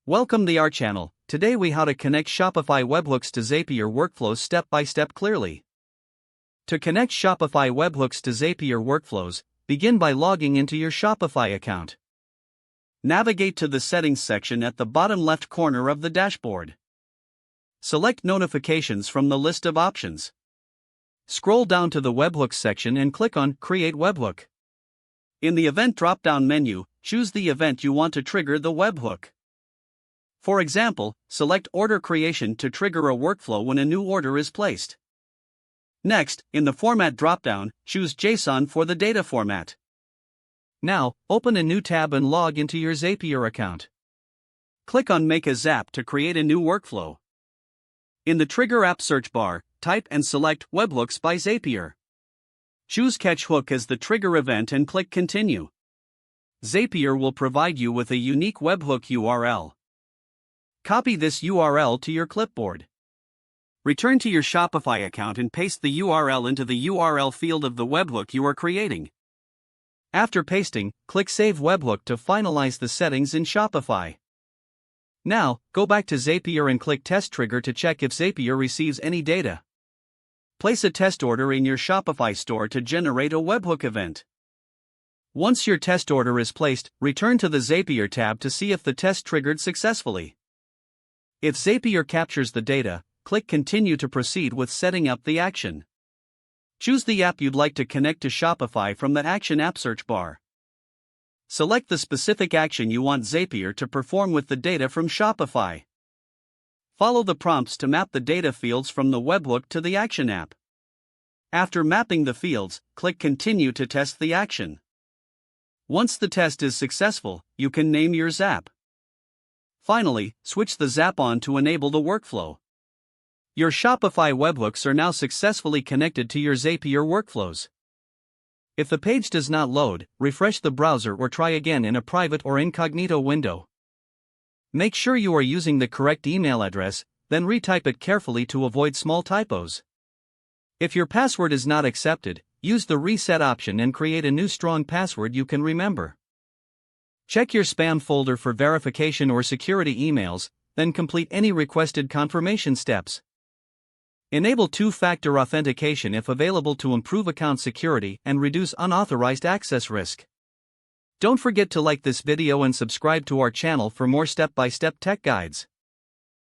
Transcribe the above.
Welcome to our channel. Today we how to connect Shopify webhooks to Zapier workflows step by step clearly. To connect Shopify webhooks to Zapier workflows, begin by logging into your Shopify account. Navigate to the settings section at the bottom left corner of the dashboard. Select notifications from the list of options. Scroll down to the webhooks section and click on Create Webhook. In the event drop-down menu, choose the event you want to trigger the webhook. For example, select Order Creation to trigger a workflow when a new order is placed. Next, in the Format dropdown, choose JSON for the data format. Now, open a new tab and log into your Zapier account. Click on Make a Zap to create a new workflow. In the Trigger App search bar, type and select Webhooks by Zapier. Choose Catch Hook as the trigger event and click Continue. Zapier will provide you with a unique webhook URL. Copy this URL to your clipboard. Return to your Shopify account and paste the URL into the URL field of the webhook you are creating. After pasting, click Save Webhook to finalize the settings in Shopify. Now, go back to Zapier and click Test Trigger to check if Zapier receives any data. Place a test order in your Shopify store to generate a webhook event. Once your test order is placed, return to the Zapier tab to see if the test triggered successfully. If Zapier captures the data, click Continue to proceed with setting up the action. Choose the app you'd like to connect to Shopify from the Action App search bar. Select the specific action you want Zapier to perform with the data from Shopify. Follow the prompts to map the data fields from the webhook to the Action app. After mapping the fields, click Continue to test the action. Once the test is successful, you can name your Zap. Finally, switch the Zap on to enable the workflow. Your Shopify webhooks are now successfully connected to your Zapier workflows. If the page does not load, refresh the browser or try again in a private or incognito window. Make sure you are using the correct email address, then retype it carefully to avoid small typos. If your password is not accepted, use the reset option and create a new strong password you can remember. Check your spam folder for verification or security emails, then complete any requested confirmation steps. Enable two-factor authentication if available to improve account security and reduce unauthorized access risk. Don't forget to like this video and subscribe to our channel for more step-by-step tech guides.